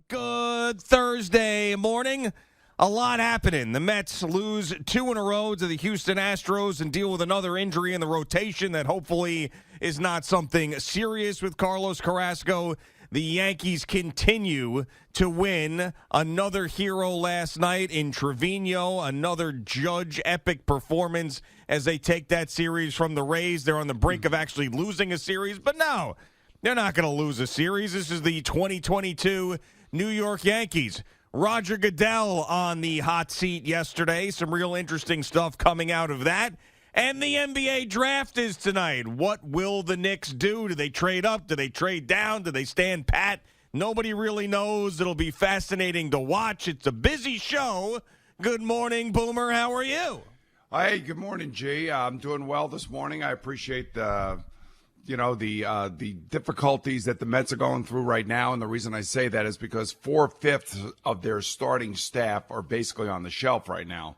Good Thursday morning. A lot happening. The Mets lose 2 in a row to the Houston Astros and deal with another injury in the rotation that hopefully is not something serious with Carlos Carrasco. The Yankees continue to win. Another hero last night in Trevino. Another Judge epic performance as they take that series from the Rays. They're on the brink of actually losing a series, but no, they're not going to lose a series. This is the 2022 New York Yankees. Roger Goodell on the hot seat yesterday. Some real interesting stuff coming out of that. And the NBA draft is tonight. What will the Knicks do? Do they trade up? Do they trade down? Do they stand pat? Nobody really knows. It'll be fascinating to watch. It's a busy show. Good morning, Boomer. How are you? Hey, good morning, G. I'm doing well this morning. I appreciate the difficulties that the Mets are going through right now. And the reason I say that is because 4/5 of their starting staff are basically on the shelf right now.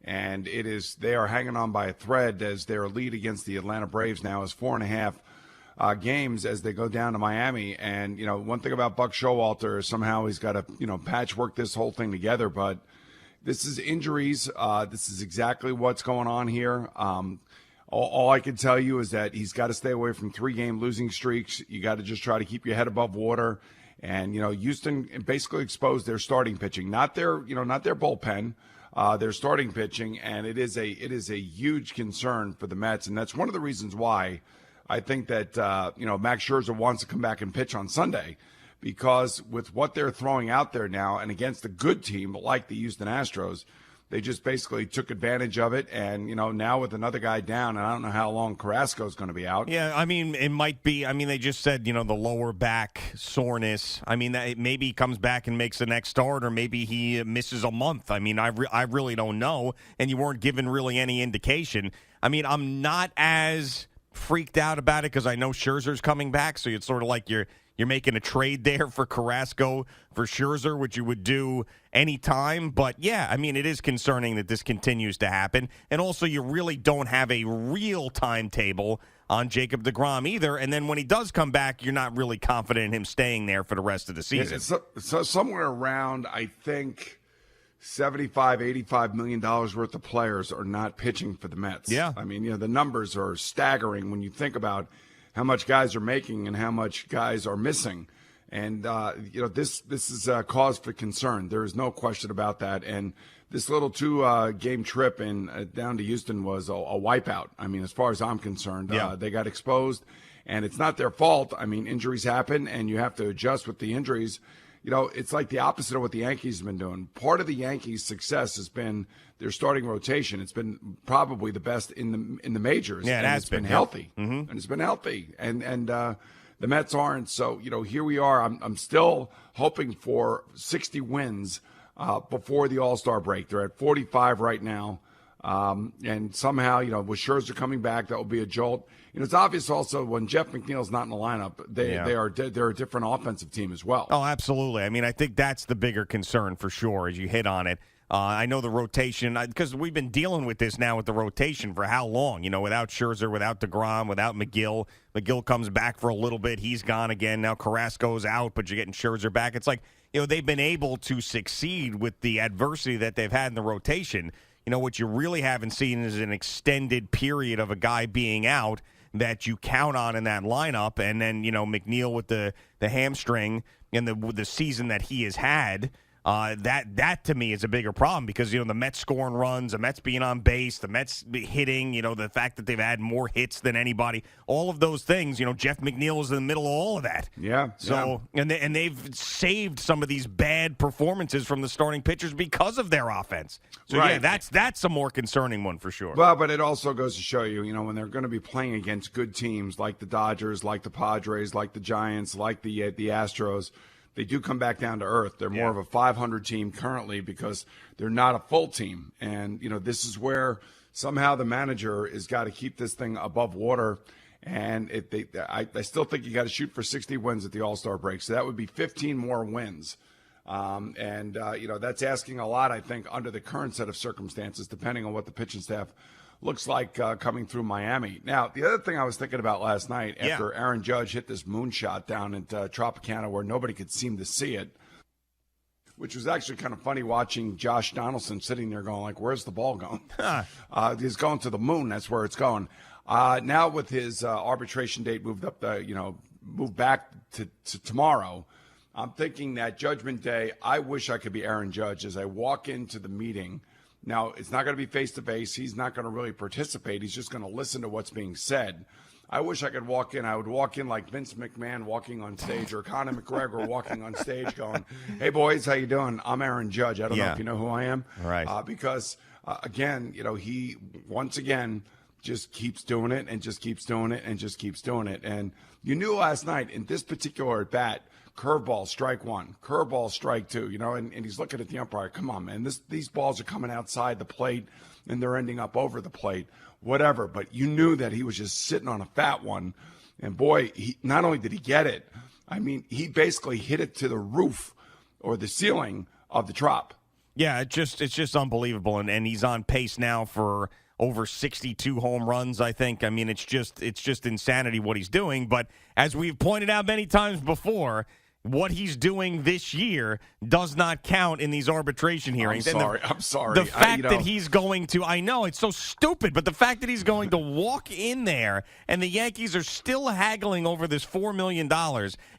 And they are hanging on by a thread as their lead against the Atlanta Braves now is 4.5 games as they go down to Miami. And, one thing about Buck Showalter is somehow he's got to, patchwork this whole thing together. But this is injuries. This is exactly what's going on here. All I can tell you is that he's got to stay away from 3-game losing streaks. You got to just try to keep your head above water. And, Houston basically exposed their starting pitching, not their bullpen. Their starting pitching, and it is a huge concern for the Mets, and that's one of the reasons why I think that Max Scherzer wants to come back and pitch on Sunday, because with what they're throwing out there now, and against a good team like the Houston Astros, they just basically took advantage of it, and now with another guy down, and I don't know how long Carrasco is going to be out. Yeah, I mean, it might be. I mean, they just said the lower back soreness. I mean, that maybe he comes back and makes the next start, or maybe he misses a month. I mean, I really don't know, and you weren't given really any indication. I mean, I'm not as freaked out about it because I know Scherzer's coming back, so it's sort of like you're making a trade there for Carrasco for Scherzer, which you would do anytime. But, yeah, I mean, it is concerning that this continues to happen. And also, you really don't have a real timetable on Jacob deGrom either. And then when he does come back, you're not really confident in him staying there for the rest of the season. So somewhere around, I think, $75-85 million worth of players are not pitching for the Mets. Yeah. I mean, the numbers are staggering when you think about how much guys are making and how much guys are missing. And, this is a cause for concern. There is no question about that. And this little 2-game trip down to Houston was a wipeout. I mean, as far as I'm concerned, they got exposed, and it's not their fault. I mean, injuries happen, and you have to adjust with the injuries. It's like the opposite of what the Yankees have been doing. Part of the Yankees' success has been their starting rotation. It's been probably the best in the majors. Yeah, it has been healthy. Mm-hmm. And it's been healthy. And the Mets aren't. So, here we are. I'm still hoping for 60 wins before the All-Star break. They're at 45 right now. And somehow, with Scherzer coming back, that will be a jolt. It's obvious also when Jeff McNeil's not in the lineup, they're a different offensive team as well. Oh, absolutely. I mean, I think that's the bigger concern for sure as you hit on it. I know the rotation, because we've been dealing with this now with the rotation for how long? Without Scherzer, without deGrom, without McGill. McGill comes back for a little bit. He's gone again. Now Carrasco's out, but you're getting Scherzer back. It's like, they've been able to succeed with the adversity that they've had in the rotation. What you really haven't seen is an extended period of a guy being out that you count on in that lineup. And then, McNeil with the hamstring and the season that he has had, that to me is a bigger problem because, the Mets scoring runs, the Mets being on base, the Mets hitting, the fact that they've had more hits than anybody, all of those things, Jeff McNeil is in the middle of all of that. Yeah. So, and they've saved some of these bad performances from the starting pitchers because of their offense. So, right. Yeah, that's a more concerning one for sure. Well, but it also goes to show you, when they're going to be playing against good teams like the Dodgers, like the Padres, like the Giants, like the Astros, they do come back down to earth. They're more of a 500 team currently because they're not a full team. And, this is where somehow the manager has got to keep this thing above water. And I still think you got to shoot for 60 wins at the All-Star break. So that would be 15 more wins. That's asking a lot, I think, under the current set of circumstances, depending on what the pitching staff looks like coming through Miami. Now, the other thing I was thinking about last night after Aaron Judge hit this moonshot down at Tropicana where nobody could seem to see it, which was actually kind of funny watching Josh Donaldson sitting there going like, where's the ball going? He's going to the moon. That's where it's going. Now with his arbitration date moved up, moved back to tomorrow, I'm thinking that Judgment Day, I wish I could be Aaron Judge as I walk into the meeting. Now, it's not going to be face-to-face. He's not going to really participate. He's just going to listen to what's being said. I wish I could walk in. I would walk in like Vince McMahon walking on stage or Conor McGregor walking on stage going, hey, boys, how you doing? I'm Aaron Judge. I don't know if you know who I am. Right. Because, again, he, once again, just keeps doing it and just keeps doing it and just keeps doing it. And you knew last night in this particular at bat, curveball, strike one, curveball, strike two, and he's looking at the umpire. Come on, man. These balls are coming outside the plate and they're ending up over the plate, whatever. But you knew that he was just sitting on a fat one. And boy, he not only did he get it, I mean, he basically hit it to the roof or the ceiling of the trop. Yeah, it's just unbelievable. And he's on pace now for over 62 home runs, I think. I mean, it's just insanity what he's doing. But as we've pointed out many times before, what he's doing this year does not count in these arbitration hearings. I'm sorry. The fact that he's going to, I know, it's so stupid, but the fact that he's going to walk in there and the Yankees are still haggling over this $4 million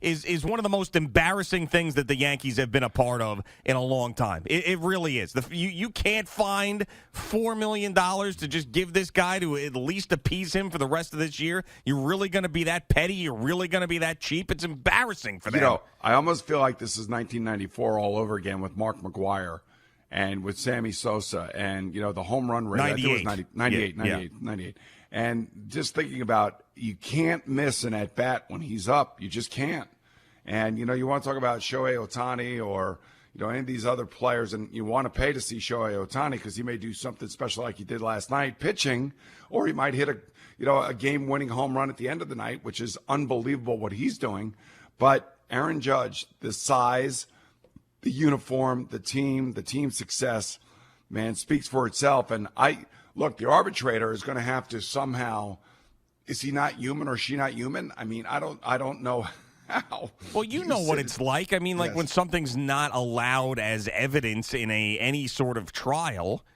is one of the most embarrassing things that the Yankees have been a part of in a long time. It really is. You can't find $4 million to just give this guy to at least appease him for the rest of this year. You're really going to be that petty? You're really going to be that cheap? It's embarrassing for them. I almost feel like this is 1994 all over again with Mark McGwire and with Sammy Sosa and, the home run rate. 98. I think it was 98. And just thinking about you can't miss an at-bat when he's up. You just can't. And, you want to talk about Shohei Ohtani or, any of these other players, and you want to pay to see Shohei Ohtani because he may do something special like he did last night pitching, or he might hit a game-winning home run at the end of the night, which is unbelievable what he's doing. But Aaron Judge, the size, the uniform, the team success, man, speaks for itself. And the arbitrator is going to have to somehow, is he not human or she not human? I mean, I don't know how. Well, you know what it's like. I mean, like when something's not allowed as evidence in any sort of trial,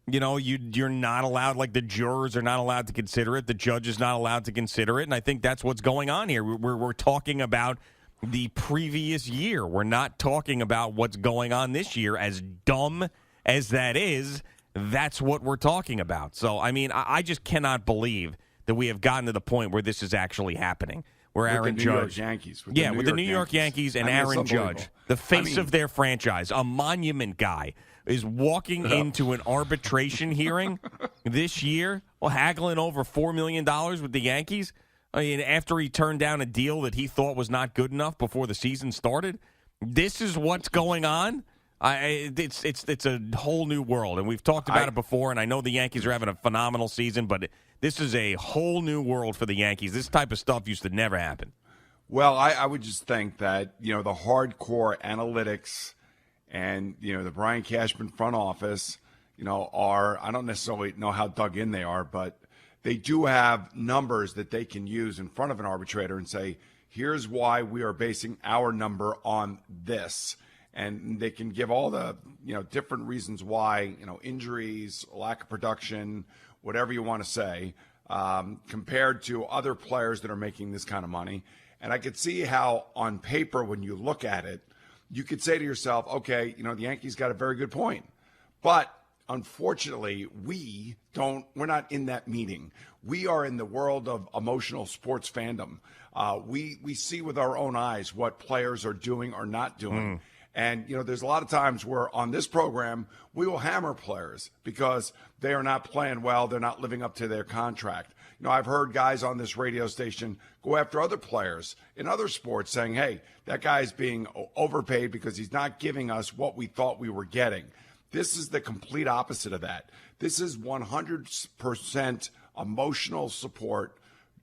you're not allowed, like the jurors are not allowed to consider it. The judge is not allowed to consider it. And I think that's what's going on here. We're talking about the previous year. We're not talking about what's going on this year. As dumb as that is, that's what we're talking about. So, I mean, I just cannot believe that we have gotten to the point where this is actually happening. Where Aaron Judge, with the New York Yankees and Aaron Judge, the face of their franchise, a monument guy, is walking into an arbitration hearing this year, haggling over $4 million with the Yankees. I mean, after he turned down a deal that he thought was not good enough before the season started, this is what's going on. It's a whole new world, and we've talked about it before. And I know the Yankees are having a phenomenal season, but this is a whole new world for the Yankees. This type of stuff used to never happen. Well, I would just think that the hardcore analytics and the Brian Cashman front office, are, I don't necessarily know how dug in they are, but they do have numbers that they can use in front of an arbitrator and say, here's why we are basing our number on this. And they can give all the, different reasons why, injuries, lack of production, whatever you want to say, compared to other players that are making this kind of money. And I could see how on paper, when you look at it, you could say to yourself, okay, the Yankees got a very good point. But unfortunately, we're not in that meeting. We are in the world of emotional sports fandom. We see with our own eyes what players are doing or not doing. And, there's a lot of times where on this program, we will hammer players because they are not playing well. They're not living up to their contract. I've heard guys on this radio station go after other players in other sports saying, hey, that guy's being overpaid because he's not giving us what we thought we were getting. This is the complete opposite of that. This is 100% emotional support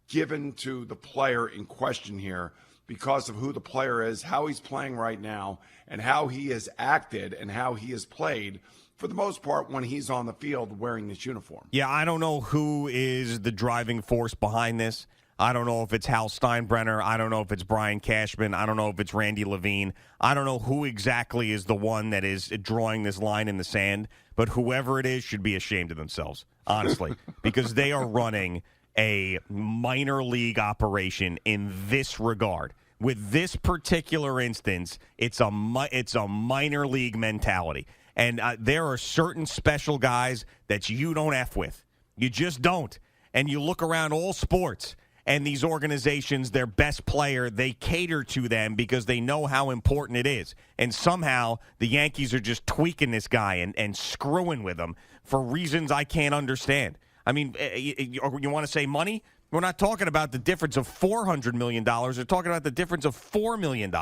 given to the player in question here because of who the player is, how he's playing right now, and how he has acted and how he has played for the most part when he's on the field wearing this uniform. Yeah, I don't know who is the driving force behind this. I don't know if it's Hal Steinbrenner. I don't know if it's Brian Cashman. I don't know if it's Randy Levine. I don't know who exactly is the one that is drawing this line in the sand, but whoever it is should be ashamed of themselves, honestly, because they are running a minor league operation in this regard. With this particular instance, it's a minor league mentality. And there are certain special guys that you don't F with. You just don't. And you look around all sports, and these organizations, their best player, they cater to them because they know how important it is. And somehow the Yankees are just tweaking this guy and screwing with him for reasons I can't understand. I mean, you want to say money? We're not talking about the difference of $400 million. We're talking about the difference of $4 million.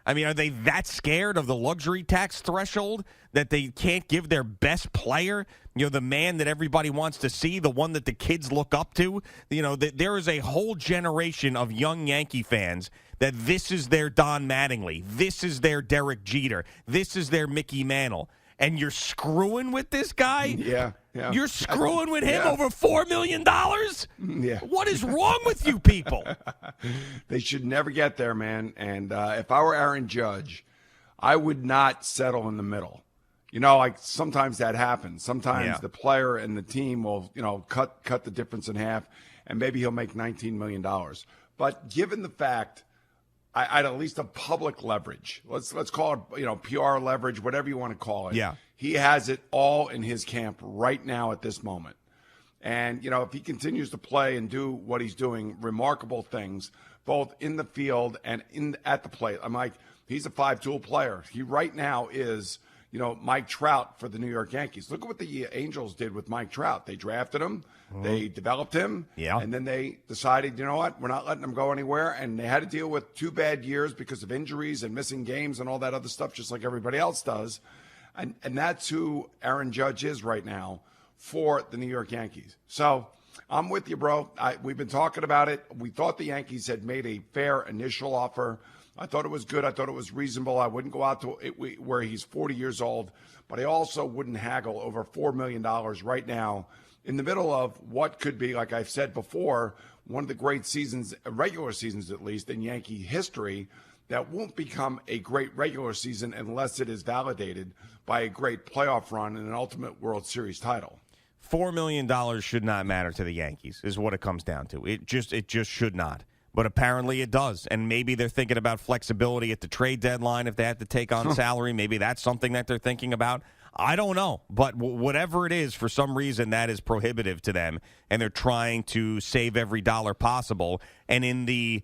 I mean, are they that scared of the luxury tax threshold that they can't give their best player, the man that everybody wants to see, the one that the kids look up to? There is a whole generation of young Yankee fans that this is their Don Mattingly. This is their Derek Jeter. This is their Mickey Mantle. And you're screwing with this guy? Yeah. You're screwing with him Yeah. over $4 million? Yeah. What is wrong with you people? They should never get there, man. And if I were Aaron Judge, I would not settle in the middle. Like sometimes that happens. Sometimes the player and the team will, cut the difference in half, and maybe he'll make $19 million. But given the fact, I'd at least a public leverage. Let's call it, PR leverage, whatever you want to call it. Yeah. He has it all in his camp right now at this moment. And, if he continues to play and do what he's doing, remarkable things, both in the field and at the plate. I'm like, he's a five-tool player. He right now is, Mike Trout for the New York Yankees. Look at what the Angels did with Mike Trout. They drafted him. They developed him. Yeah. And then they decided, you know what, we're not letting him go anywhere. And they had to deal with 2 bad years because of injuries and missing games and all that other stuff, just like everybody else does. And that's who Aaron Judge is right now for the New York Yankees. So I'm with you, bro. We've been talking about it. We thought the Yankees had made a fair initial offer. I thought it was good. I thought it was reasonable. I wouldn't go out to it where he's 40 years old, but I also wouldn't haggle over $4 million right now in the middle of what could be, like I've said before, one of the great seasons, regular seasons at least, in Yankee history that won't become a great regular season unless it is validated by a great playoff run and an ultimate World Series title. $4 million should not matter to the Yankees is what it comes down to. It just should not. But apparently it does. And maybe they're thinking about flexibility at the trade deadline if they have to take on salary. Maybe that's something that they're thinking about. I don't know. But whatever it is, for some reason, that is prohibitive to them. And they're trying to save every dollar possible. And in the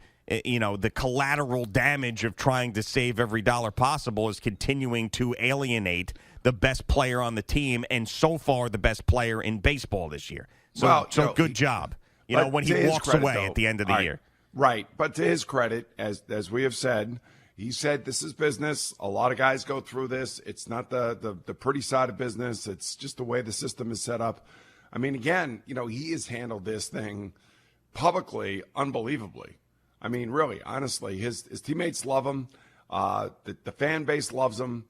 collateral damage of trying to save every dollar possible is continuing to alienate the best player on the team and so far the best player in baseball this year. So good job. When he walks away at the end of the year. Right. But to his credit, as we have said, he said this is business. A lot of guys go through this. It's not the pretty side of business. It's just the way the system is set up. I mean, again, he has handled this thing publicly unbelievably. I mean, really, honestly, his teammates love him. The fan base loves him.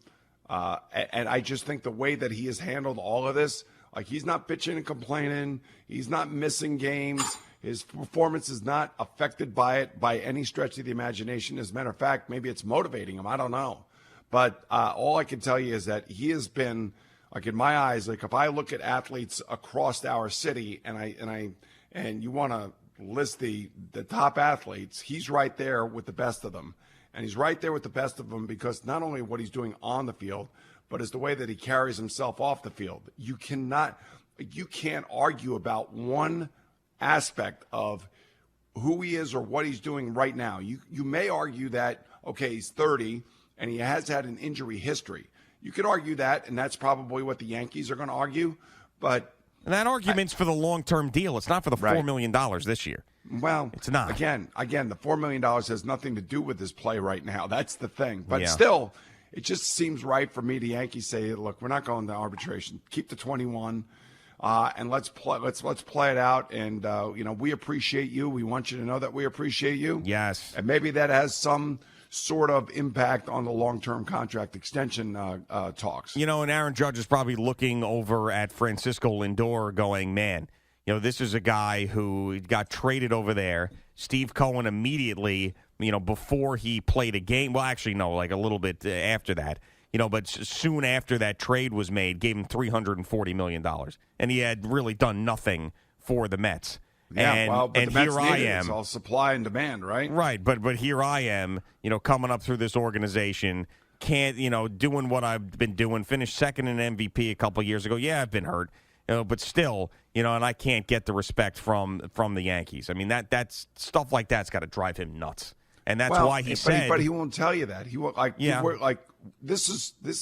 And I just think the way that he has handled all of this, like he's not bitching and complaining. He's not missing games. His performance is not affected by it by any stretch of the imagination. As a matter of fact, maybe it's motivating him. I don't know. But all I can tell you is that he has been, like in my eyes, like if I look at athletes across our city and you want to list the top athletes, he's right there with the best of them. And he's right there with the best of them because not only what he's doing on the field, but it's the way that he carries himself off the field. You can't argue about one aspect of who he is or what he's doing right now. You may argue that, okay, he's 30 and he has had an injury history. You could argue that, and that's probably what the Yankees are going to argue. But and that argument's for the long-term deal. It's not for the $4 million this year. Well, it's not. Again, the $4 million has nothing to do with his play right now. That's the thing. But still, it just seems right for me. The Yankees say, "Look, we're not going to arbitration. Keep the 21, and let's play it out." And we appreciate you. We want you to know that we appreciate you. Yes. And maybe that has some sort of impact on the long-term contract extension talks. And Aaron Judge is probably looking over at Francisco Lindor going, man, this is a guy who got traded over there, Steve Cohen immediately, before he played a game. Well, actually, no, like a little bit after that. But soon after that trade was made, gave him $340 million. And he had really done nothing for the Mets. Yeah, but the Mets here I need it. am. It's all supply and demand, right? Right, but here I am, coming up through this organization, doing what I've been doing, finished second in MVP a couple years ago. Yeah, I've been hurt, but still, and I can't get the respect from the Yankees. I mean, that's stuff like that's got to drive him nuts. And that's why he said. But he won't tell you that. He won't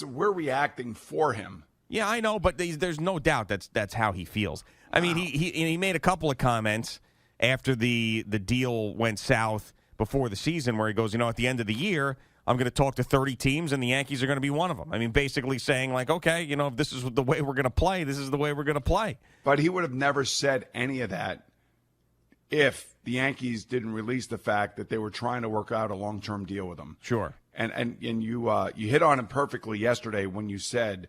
we're reacting for him. Yeah, I know, but there's no doubt that's how he feels. I mean, he made a couple of comments after the deal went south before the season where he goes, at the end of the year, I'm going to talk to 30 teams, and the Yankees are going to be one of them. I mean, basically saying, like, okay, if this is the way we're going to play, this is the way we're going to play. But he would have never said any of that if the Yankees didn't release the fact that they were trying to work out a long-term deal with him. Sure. And you hit on it perfectly yesterday when you said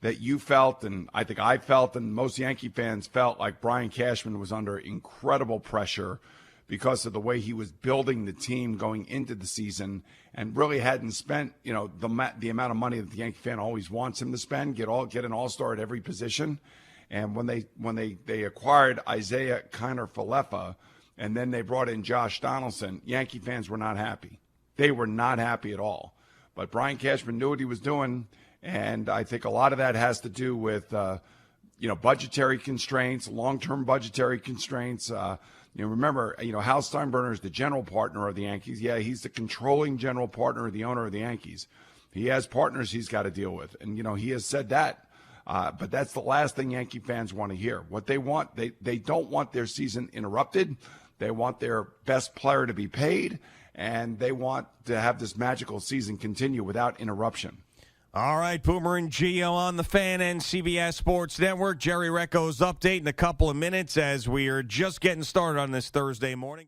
that you felt, and I think I felt, and most Yankee fans felt like Brian Cashman was under incredible pressure because of the way he was building the team going into the season and really hadn't spent, the amount of money that the Yankee fan always wants him to spend, get an all-star at every position. And when they acquired Isaiah Kiner-Falefa and then they brought in Josh Donaldson, Yankee fans were not happy. They were not happy at all. But Brian Cashman knew what he was doing, and I think a lot of that has to do with budgetary constraints, long-term budgetary constraints. Remember, Hal Steinbrenner is the general partner of the Yankees. Yeah, he's the controlling general partner, the owner of the Yankees. He has partners he's got to deal with, and he has said that. But that's the last thing Yankee fans want to hear. What they want, they don't want their season interrupted. They want their best player to be paid, and they want to have this magical season continue without interruption. All right, Boomer and Gio on the Fan and CBS Sports Network. Jerry Recco's update in a couple of minutes as we are just getting started on this Thursday morning.